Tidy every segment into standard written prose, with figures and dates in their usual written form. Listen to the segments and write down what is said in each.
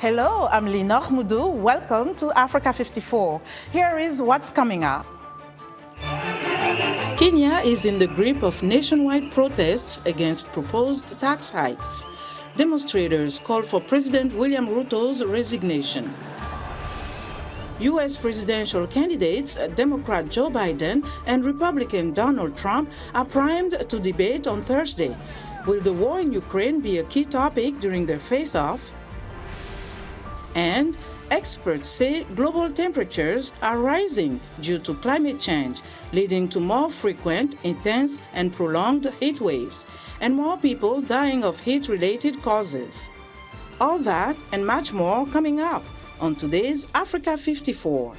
Hello, I'm Linor Moudou. Welcome to Africa 54. Here is what's coming up. Kenya is in the grip of nationwide protests against proposed tax hikes. Demonstrators call for President William Ruto's resignation. U.S. presidential candidates, Democrat Joe Biden and Republican Donald Trump, are primed to debate on Thursday. Will the war in Ukraine be a key topic during their face-off? And experts say global temperatures are rising due to climate change, leading to more frequent, intense, and prolonged heat waves, and more people dying of heat-related causes. All that and much more coming up on today's Africa 54.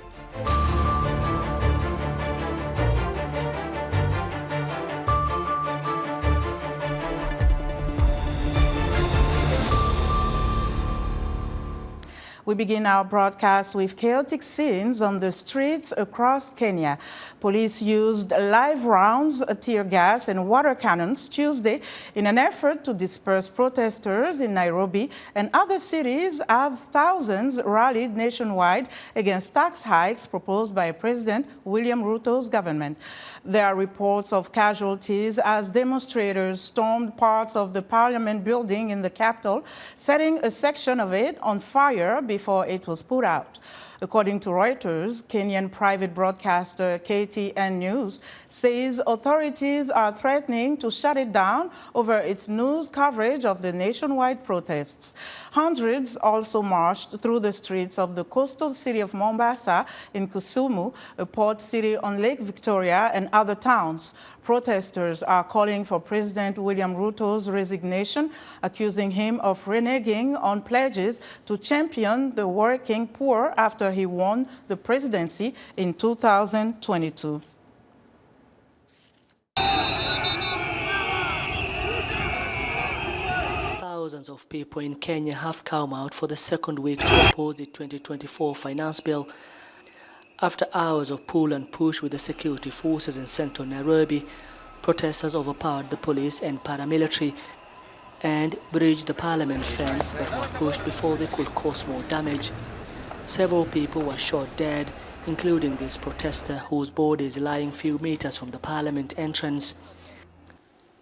We begin our broadcast with chaotic scenes on the streets across Kenya. Police used live rounds, tear gas, and water cannons Tuesday in an effort to disperse protesters in Nairobi and other cities as thousands rallied nationwide against tax hikes proposed by President William Ruto's government. There are reports of casualties as demonstrators stormed parts of the Parliament building in the capital, setting a section of it on fire before it was put out. According to Reuters, Kenyan private broadcaster KTN News says authorities are threatening to shut it down over its news coverage of the nationwide protests. Hundreds also marched through the streets of the coastal city of Mombasa in Kisumu, a port city on Lake Victoria, and other towns. Protesters are calling for President William Ruto's resignation, accusing him of reneging on pledges to champion the working poor after he won the presidency in 2022. Thousands of people in Kenya have come out for the second week to oppose the 2024 finance bill. After hours of pull and push with the security forces in central Nairobi, protesters overpowered the police and paramilitary and breached the parliament fence but were pushed before they could cause more damage. Several people were shot dead, including this protester whose body is lying few meters from the parliament entrance.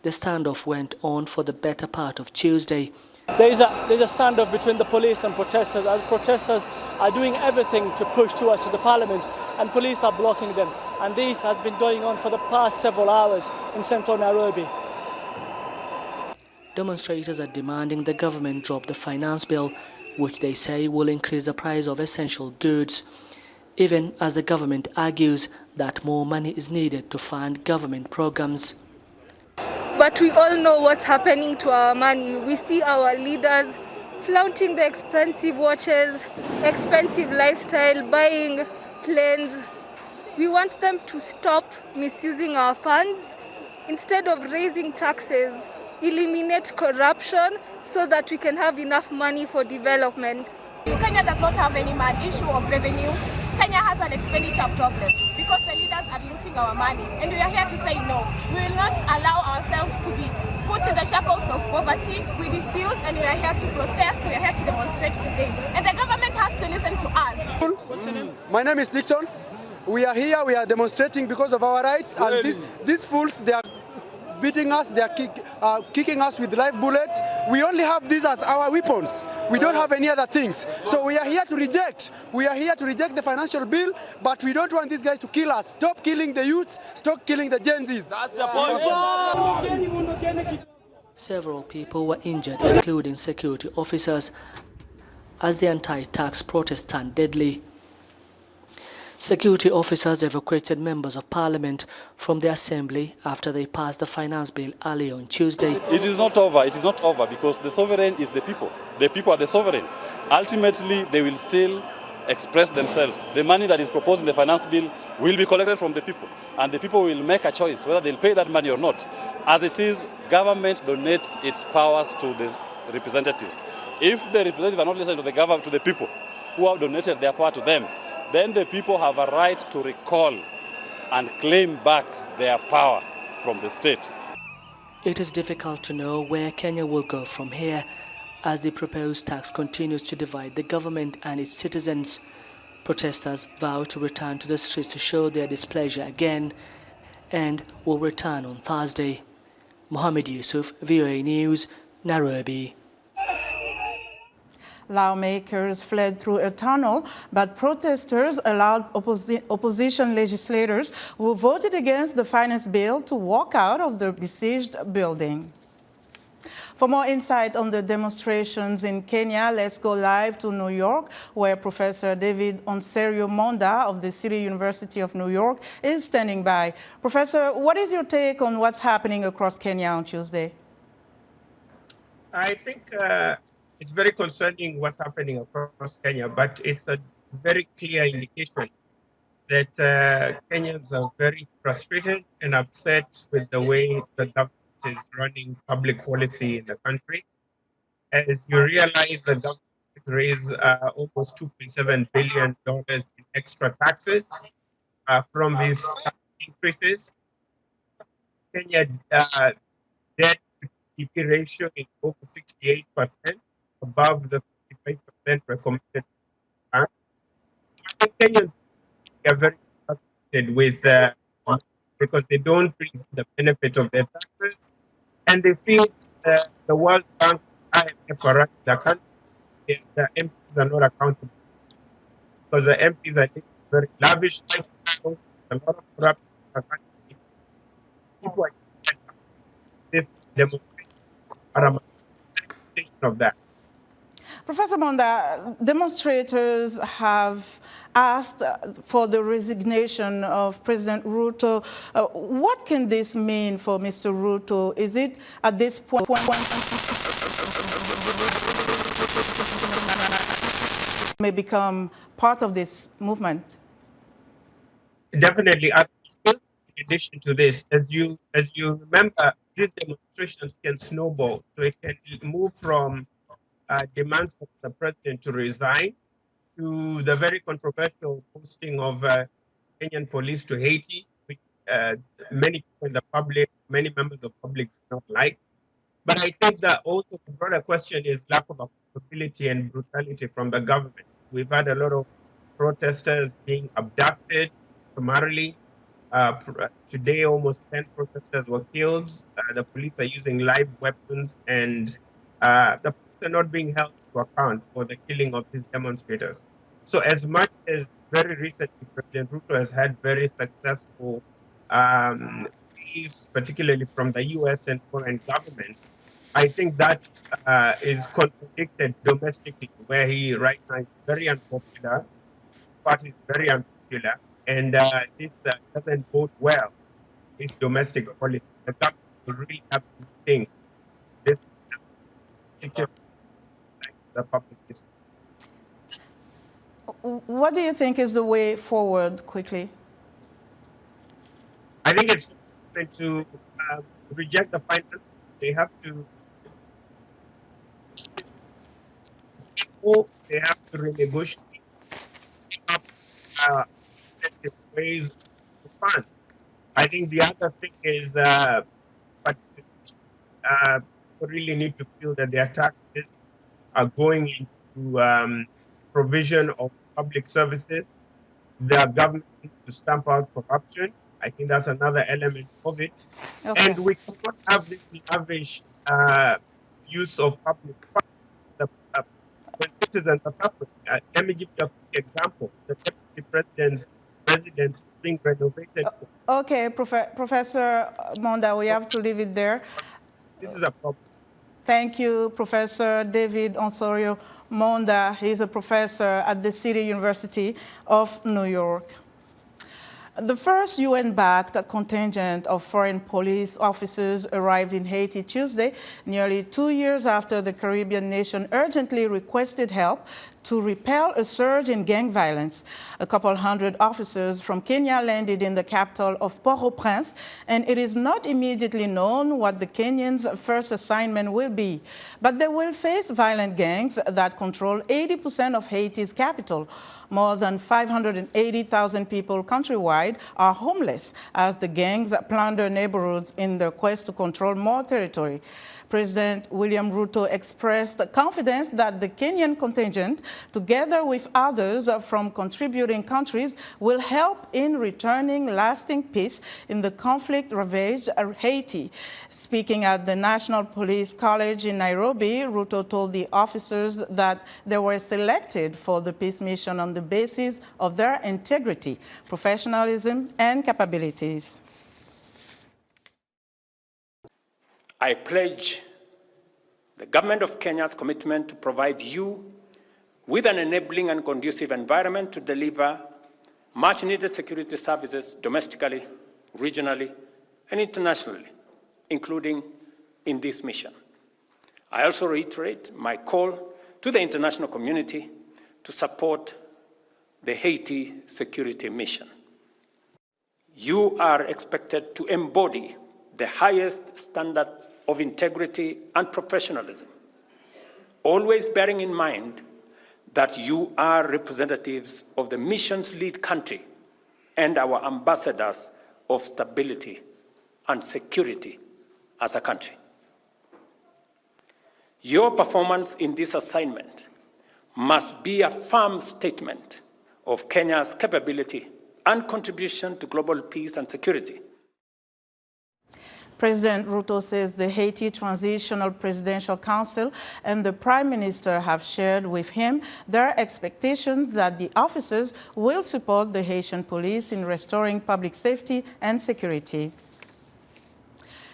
The standoff went on for the better part of Tuesday. There's a standoff between the police and protesters, as protesters are doing everything to push towards the parliament and police are blocking them. And this has been going on for the past several hours in central Nairobi. Demonstrators are demanding the government drop the finance bill, which they say will increase the price of essential goods, even as the government argues that more money is needed to fund government programs. But we all know what's happening to our money. We see our leaders flaunting the expensive watches, expensive lifestyle, buying planes. We want them to stop misusing our funds. Instead of raising taxes, eliminate corruption so that we can have enough money for development. Kenya does not have any issue of revenue. Kenya has an expenditure problem because the leaders are looting our money. And we are here to say no. We will not allow ourselves to be put in the shackles of poverty. We refuse, and we are here to protest. We are here to demonstrate today. And the government has to listen to us. What's your name? My name is Dixon. We are here, we are demonstrating because of our rights. Really? And these fools, they are beating us, they are kicking us with live bullets. We only have these as our weapons. We don't have any other things. So we are here to reject. We are here to reject the financial bill, but we don't want these guys to kill us. Stop killing the youths, stop killing the Gen Zs. That's the point. Several people were injured, including security officers, as the anti-tax protest turned deadly. Security officers evacuated members of parliament from the assembly after they passed the finance bill earlier on Tuesday. It is not over. It is not over because the sovereign is the people. The people are the sovereign. Ultimately, they will still express themselves. The money that is proposed in the finance bill will be collected from the people, and the people will make a choice whether they'll pay that money or not. As it is, government donates its powers to the representatives. If the representatives are not listening to the government, to the people who have donated their power to them, then the people have a right to recall and claim back their power from the state. It is difficult to know where Kenya will go from here, as the proposed tax continues to divide the government and its citizens. Protesters vow to return to the streets to show their displeasure again and will return on Thursday. Mohammed Yusuf, VOA News, Nairobi. Lawmakers fled through a tunnel, but protesters allowed opposition legislators who voted against the finance bill to walk out of the besieged building. For more insight on the demonstrations in Kenya, let's go live to New York, where Professor David Monda of the City University of New York is standing by. Professor, what is your take on what's happening across Kenya on Tuesday? I think it's very concerning what's happening across Kenya, but it's a very clear indication that Kenyans are very frustrated and upset with the way the government is running public policy in the country. As you realize, the government raised almost $2.7 billion in extra taxes from these tax increases. Kenya debt to GDP ratio is over 68%, above the 55% recommended. I think Kenyans are very frustrated with because they don't really see the benefit of their taxes, and they feel the World Bank, IMF are running the country, and the MPs are not accountable because the MPs are very lavish right now, a lot of corruption in the country. People are this demonstration are a manifestation of that. Professor Monda, demonstrators have asked for the resignation of President Ruto. What can this mean for Mr. Ruto? Is it at this point may become part of this movement? Definitely. In addition to this, as you remember, these demonstrations can snowball. So it can move from demands for the president to resign to the very controversial posting of Kenyan police to Haiti, which many people in the public, many members of the public do not like. But I think that also the broader question is lack of accountability and brutality from the government. We've had a lot of protesters being abducted summarily. Today, almost 10 protesters were killed. The police are using live weapons, and the police are not being held to account for the killing of these demonstrators. So as much as very recently, President Ruto has had very successful peace, particularly from the US and foreign governments, I think that is contradicted domestically, where he right now is very unpopular, the party is very unpopular, and this doesn't bode well, this domestic policy. The government will really have to think this particular the public is. What do you think is the way forward, quickly? I think it's to reject the finance. They have to renegotiate ways to fund. I think the other thing is we really need to feel that their taxes are going into provision of public services. The government needs to stamp out corruption. I think that's another element of it. Okay. And we cannot have this lavish use of public funds when citizens are suffering. Let me give you a quick example. The deputy president's residence is being renovated. Okay, Professor Monda, we have to leave it there. This is a problem. Thank you, Professor David Osorio Monda. He's a professor at the City University of New York. The first UN-backed contingent of foreign police officers arrived in Haiti Tuesday, nearly 2 years after the Caribbean nation urgently requested help to repel a surge in gang violence. A couple hundred officers from Kenya landed in the capital of Port-au-Prince, and it is not immediately known what the Kenyans' first assignment will be. But they will face violent gangs that control 80% of Haiti's capital. More than 580,000 people countrywide are homeless as the gangs plunder neighborhoods in their quest to control more territory. President William Ruto expressed confidence that the Kenyan contingent, together with others from contributing countries, will help in returning lasting peace in the conflict-ravaged Haiti. Speaking at the National Police College in Nairobi, Ruto told the officers that they were selected for the peace mission on the basis of their integrity, professionalism, and capabilities. I pledge the government of Kenya's commitment to provide you with an enabling and conducive environment to deliver much-needed security services domestically, regionally, and internationally, including in this mission. I also reiterate my call to the international community to support the Haiti security mission. You are expected to embody the highest standards of integrity and professionalism, always bearing in mind that you are representatives of the mission's lead country and our ambassadors of stability and security as a country. Your performance in this assignment must be a firm statement of Kenya's capability and contribution to global peace and security. President Ruto says the Haiti Transitional Presidential Council and the Prime Minister have shared with him their expectations that the officers will support the Haitian police in restoring public safety and security.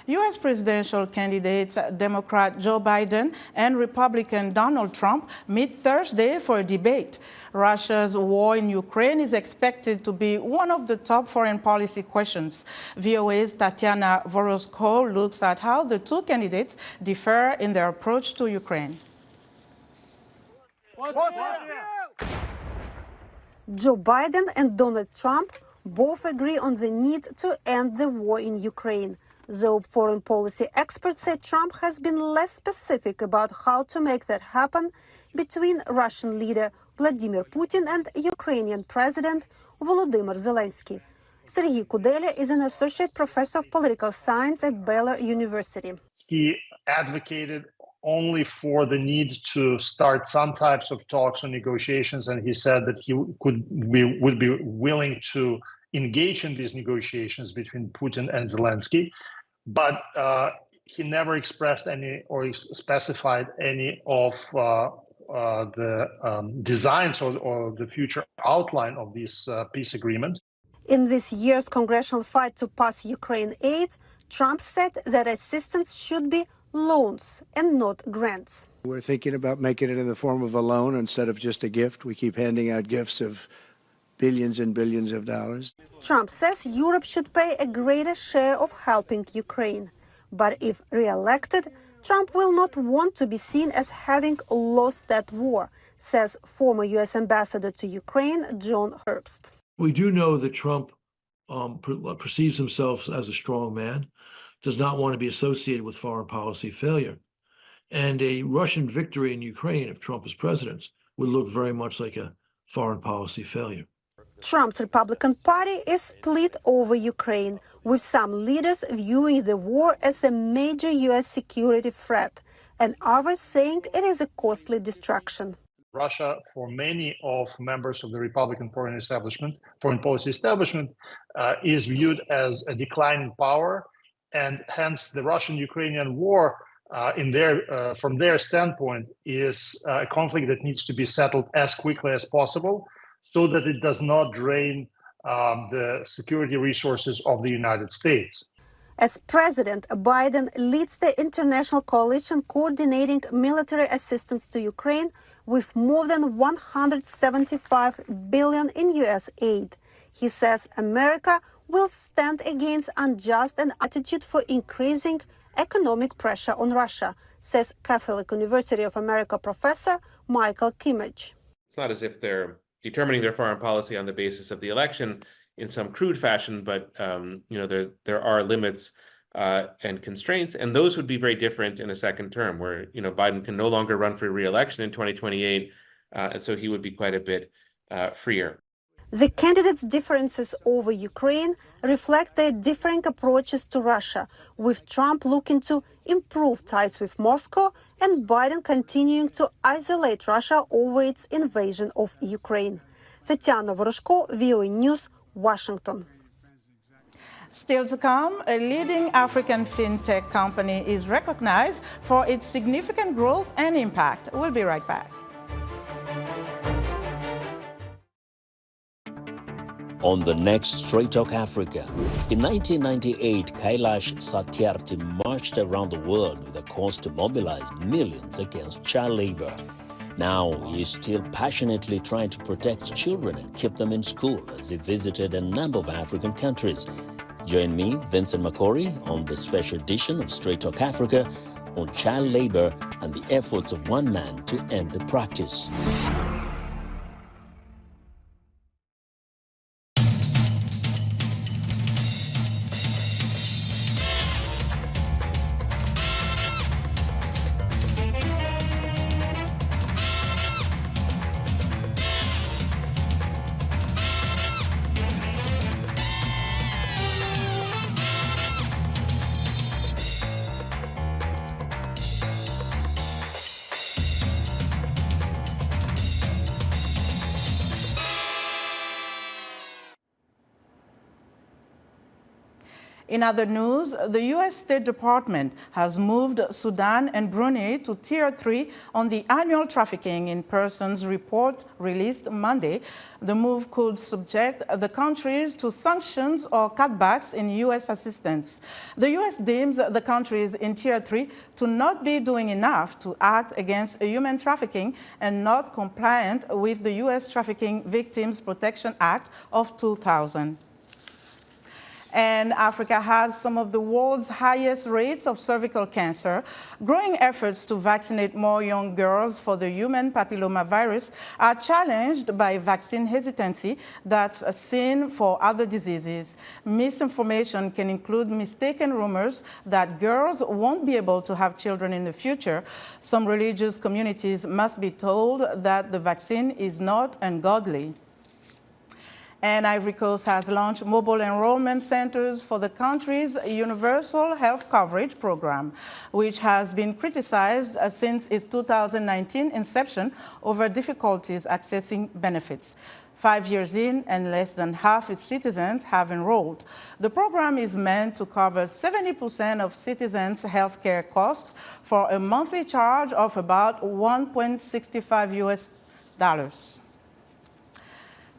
U.S. presidential candidates Democrat Joe Biden and Republican Donald Trump meet Thursday for a debate. Russia's war in Ukraine is expected to be one of the top foreign policy questions. VOA's Tatiana Voroshko looks at how the two candidates differ in their approach to Ukraine. Joe Biden and Donald Trump both agree on the need to end the war in Ukraine, though foreign policy experts say Trump has been less specific about how to make that happen between Russian leader Vladimir Putin and Ukrainian President Volodymyr Zelensky. Sergei Kudelia is an associate professor of political science at Baylor University. He advocated only for the need to start some types of talks or negotiations, and he said that he would be willing to engage in these negotiations between Putin and Zelensky, but he never expressed any or specified any of the designs or the future outline of this peace agreement. In this year's congressional fight to pass Ukraine aid, Trump said that assistance should be loans and not grants. We're thinking about making it in the form of a loan instead of just a gift. We keep handing out gifts of billions and billions of dollars. Trump says Europe should pay a greater share of helping Ukraine. But if re-elected, Trump will not want to be seen as having lost that war, says former U.S. Ambassador to Ukraine, John Herbst. We do know that Trump perceives himself as a strong man, does not want to be associated with foreign policy failure. And a Russian victory in Ukraine, if Trump is president, would look very much like a foreign policy failure. Trump's Republican Party is split over Ukraine, with some leaders viewing the war as a major U.S. security threat, and others saying it is a costly distraction. Russia, for many of members of the Republican foreign policy establishment, is viewed as a declining power, and hence the Russian-Ukrainian war, from their standpoint, is a conflict that needs to be settled as quickly as possible, so that it does not drain the security resources of the United States. As President Biden leads the international coalition coordinating military assistance to Ukraine with more than $175 billion in U.S. aid, he says America will stand against unjust an attitude for increasing economic pressure on Russia, says Catholic University of America professor Michael Kimmage. It's not as if they're determining their foreign policy on the basis of the election in some crude fashion, but there are limits and constraints, and those would be very different in a second term, where Biden can no longer run for re-election in 2028, and so he would be quite a bit freer. The candidates' differences over Ukraine reflect their differing approaches to Russia, with Trump looking to improve ties with Moscow and Biden continuing to isolate Russia over its invasion of Ukraine. Tatiana Voroshko, VOA News, Washington. Still to come, a leading African fintech company is recognized for its significant growth and impact. We'll be right back. On the next Straight Talk Africa, in 1998, Kailash Satyarthi marched around the world with a cause to mobilize millions against child labor. Now he is still passionately trying to protect children and keep them in school as he visited a number of African countries. Join me, Vincent Makori, on the special edition of Straight Talk Africa on child labor and the efforts of one man to end the practice. In other news, the U.S. State Department has moved Sudan and Brunei to Tier 3 on the annual trafficking in persons report released Monday. The move could subject the countries to sanctions or cutbacks in U.S. assistance. The U.S. deems the countries in Tier 3 to not be doing enough to act against human trafficking and not compliant with the U.S. Trafficking Victims Protection Act of 2000. And Africa has some of the world's highest rates of cervical cancer. Growing efforts to vaccinate more young girls for the human papillomavirus are challenged by vaccine hesitancy that's seen for other diseases. Misinformation can include mistaken rumors that girls won't be able to have children in the future. Some religious communities must be told that the vaccine is not ungodly. And Ivory Coast has launched mobile enrollment centers for the country's universal health coverage program, which has been criticized since its 2019 inception over difficulties accessing benefits. 5 years in, and less than half its citizens have enrolled. The program is meant to cover 70% of citizens' health care costs for a monthly charge of about $1.65.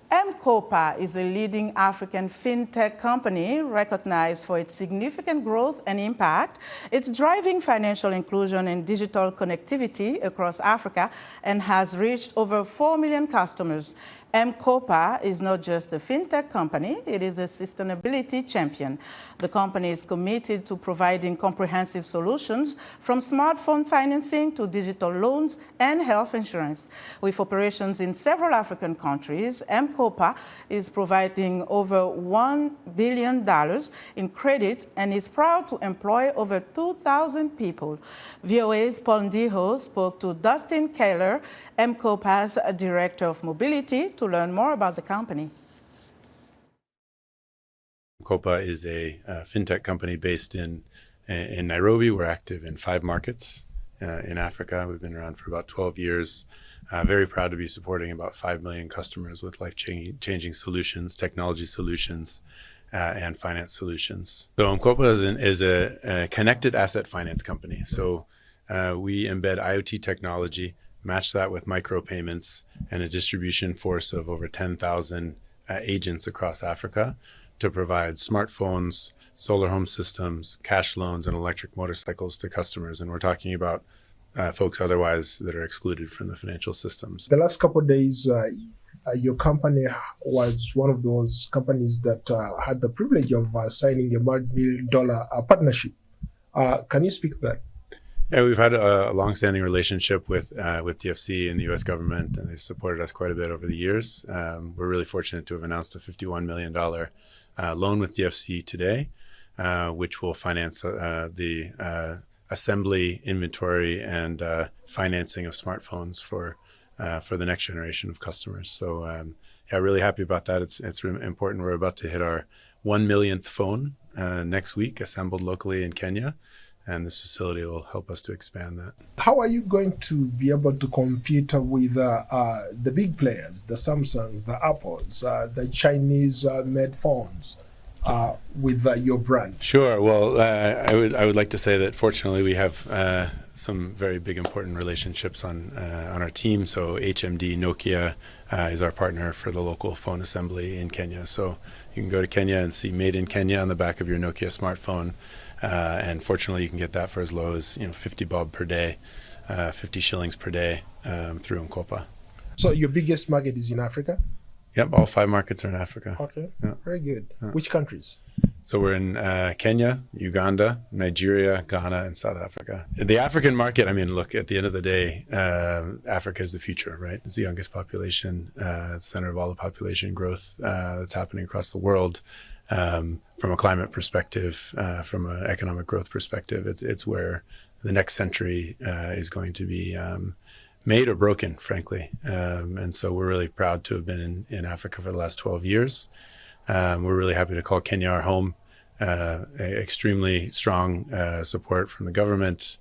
M-Kopa is a leading African fintech company recognized for its significant growth and impact. It's driving financial inclusion and digital connectivity across Africa and has reached over 4 million customers. M-Kopa is not just a fintech company, it is a sustainability champion. The company is committed to providing comprehensive solutions from smartphone financing to digital loans and health insurance. With operations in several African countries, M-Kopa is providing over $1 billion in credit and is proud to employ over 2,000 people. VOA's Paul Ndiho spoke to Dustin Kaler, M-Kopa's Director of Mobility, to learn more about the company. Kopa is a fintech company based in Nairobi. We're active in 5 markets in Africa. We've been around for about 12 years. Very proud to be supporting about 5 million customers with life-changing solutions, technology solutions, and finance solutions. So Kopa is a connected asset finance company. So we embed IoT technology, match that with micropayments and a distribution force of over 10,000 agents across Africa to provide smartphones, solar home systems, cash loans, and electric motorcycles to customers. And we're talking about folks otherwise that are excluded from the financial systems. The last couple of days, your company was one of those companies that had the privilege of signing a multi-million-dollar partnership. Can you speak to that? Yeah, we've had a long-standing relationship with DFC and the U.S. government, and they've supported us quite a bit over the years. We're really fortunate to have announced a $51 million loan with DFC today, which will finance the assembly, inventory, and financing of smartphones for for the next generation of customers. So yeah, really happy about that. It's really important. We're about to hit our 1 millionth phone next week, assembled locally in Kenya. And this facility will help us to expand that. How are you going to be able to compete with the big players, the Samsungs, the Apples, the Chinese-made phones with your brand? Sure. Well, I would like to say that fortunately we have some very big important relationships on our team. So HMD Nokia is our partner for the local phone assembly in Kenya. So you can go to Kenya and see "Made in Kenya" on the back of your Nokia smartphone. And fortunately, you can get that for as low as 50 bob per day, 50 shillings per day through Mkopa. So your biggest market is in Africa? Yep, all 5 markets are in Africa. Okay, yeah. Very good. Yeah. Which countries? So we're in Kenya, Uganda, Nigeria, Ghana, and South Africa. The African market, I mean, look, at the end of the day, Africa is the future, right? It's the youngest population, center of all the population growth that's happening across the world. From a climate perspective, from an economic growth perspective, it's where the next century is going to be made or broken, frankly. And so we're really proud to have been in Africa for the last 12 years. We're really happy to call Kenya our home. Extremely strong support from the government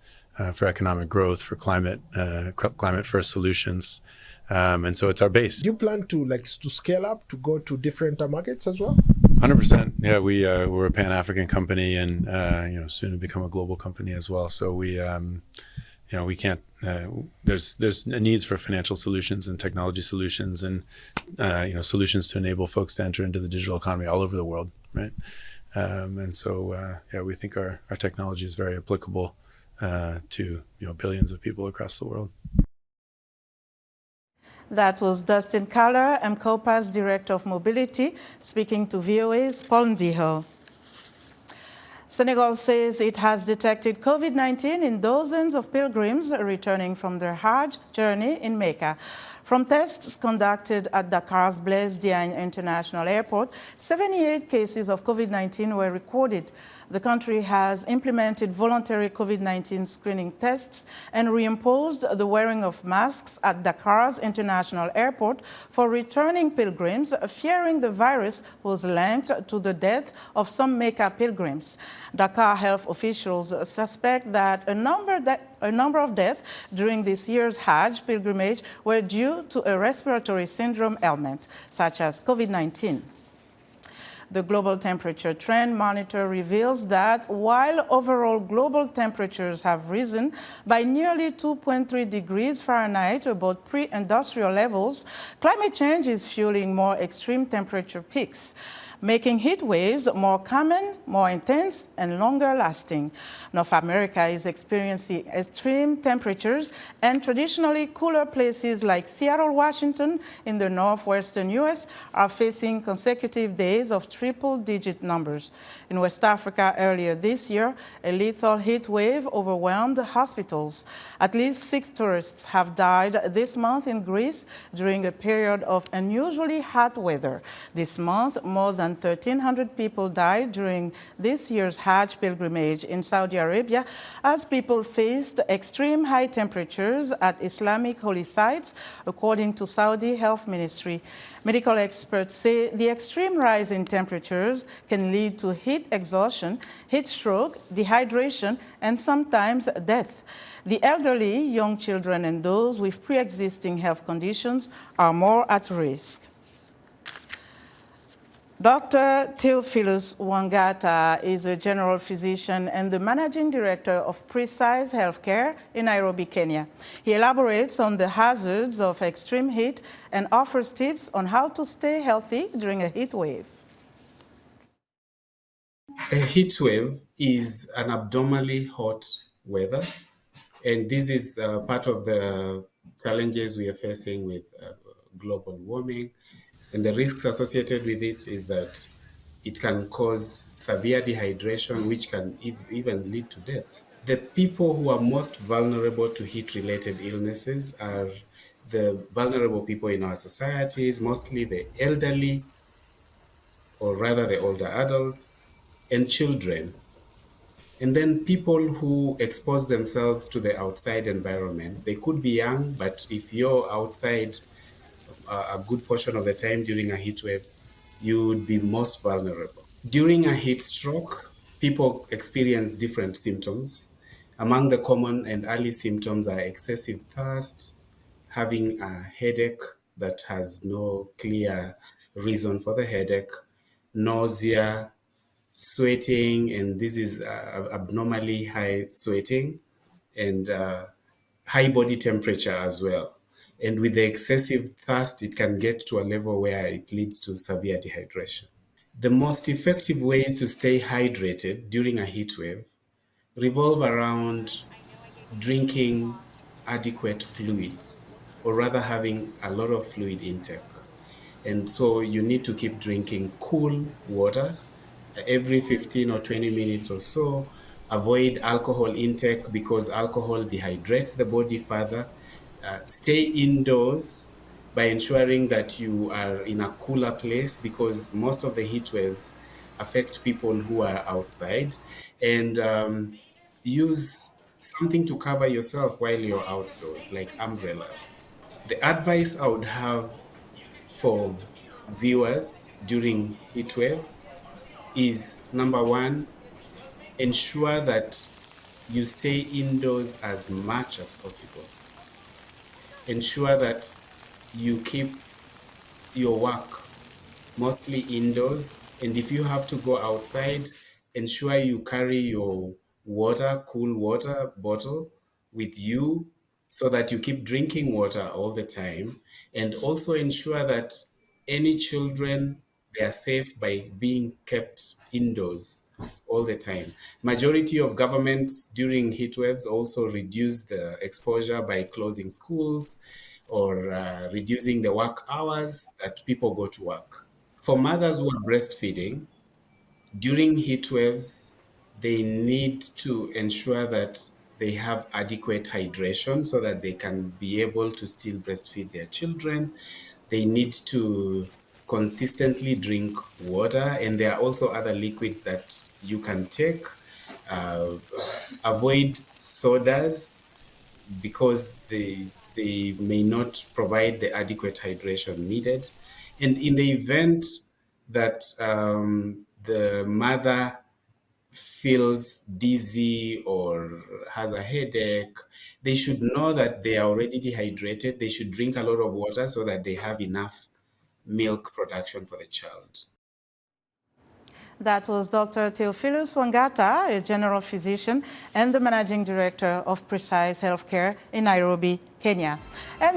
for economic growth, for climate first solutions. And so it's our base. Do you plan to scale up to go to different markets as well? 100%. Yeah, we're a Pan-African company, and soon to become a global company as well. So we can't. There's needs for financial solutions and technology solutions, and solutions to enable folks to enter into the digital economy all over the world, right? And so we think our technology is very applicable to billions of people across the world. That was Dustin Kaller, Mkopa's Director of Mobility, speaking to VOA's Paul Ndiho. Senegal says it has detected COVID-19 in dozens of pilgrims returning from their Hajj journey in Mecca. From tests conducted at Dakar's Blaise Diagne International Airport, 78 cases of COVID-19 were recorded. The country has implemented voluntary COVID-19 screening tests and reimposed the wearing of masks at Dakar's International Airport for returning pilgrims, fearing the virus was linked to the death of some Mecca pilgrims. Dakar health officials suspect that a number of deaths during this year's Hajj pilgrimage were due to a respiratory syndrome ailment, such as COVID-19. The global temperature trend monitor reveals that while overall global temperatures have risen by nearly 2.3 degrees Fahrenheit above pre-industrial levels, climate change is fueling more extreme temperature peaks, making heat waves more common, more intense, and longer lasting. North America is experiencing extreme temperatures, and traditionally cooler places like Seattle, Washington, in the northwestern U.S. are facing consecutive days of triple-digit numbers. In West Africa earlier this year, a lethal heat wave overwhelmed hospitals. At least 6 tourists have died this month in Greece during a period of unusually hot weather. This month, more than 1,300 people died during this year's Hajj pilgrimage in Saudi Arabia as people faced extreme high temperatures at Islamic holy sites, according to Saudi Health Ministry. Medical experts say the extreme rise in temperatures can lead to heat exhaustion, heat stroke, dehydration, and sometimes death. The elderly, young children, and those with pre-existing health conditions are more at risk. Dr. Theophilus Wangata is a general physician and the managing director of Precise Healthcare in Nairobi, Kenya. He elaborates on the hazards of extreme heat and offers tips on how to stay healthy during a heat wave. A heat wave is an abnormally hot weather, and this is part of the challenges we are facing with global warming. And the risks associated with it is that it can cause severe dehydration, which can even lead to death. The people who are most vulnerable to heat-related illnesses are the vulnerable people in our societies, mostly the elderly, or rather the older adults, and children. And then people who expose themselves to the outside environments, they could be young, but if you're outside a good portion of the time during a heat wave, you would be most vulnerable. During a heat stroke, people experience different symptoms. Among the common and early symptoms are excessive thirst, having a headache that has no clear reason for the headache, nausea, sweating, and this is abnormally high sweating, and high body temperature as well. And with the excessive thirst, it can get to a level where it leads to severe dehydration. The most effective ways to stay hydrated during a heat wave revolve around drinking adequate fluids, or rather having a lot of fluid intake. And so you need to keep drinking cool water every 15 or 20 minutes or so. Avoid alcohol intake because alcohol dehydrates the body further. Stay indoors by ensuring that you are in a cooler place, because most of the heat waves affect people who are outside. And use something to cover yourself while you're outdoors, like umbrellas. The advice I would have for viewers during heat waves is, number one, ensure that you stay indoors as much as possible. Ensure that you keep your work mostly indoors, and if you have to go outside, ensure you carry your water, cool water bottle with you so that you keep drinking water all the time. And also ensure that any children, they are safe by being kept indoors all the time. Majority of governments during heat waves also reduce the exposure by closing schools or reducing the work hours that people go to work. For mothers who are breastfeeding, during heat waves, they need to ensure that they have adequate hydration so that they can be able to still breastfeed their children. They need to consistently drink water, and there are also other liquids that you can take. Avoid sodas because they may not provide the adequate hydration needed. And in the event that the mother feels dizzy or has a headache, they should know that they are already dehydrated. They should drink a lot of water so that they have enough milk production for the child. That was Dr. Theophilus Wangata, a general physician and the managing director of Precise Healthcare in Nairobi, Kenya. And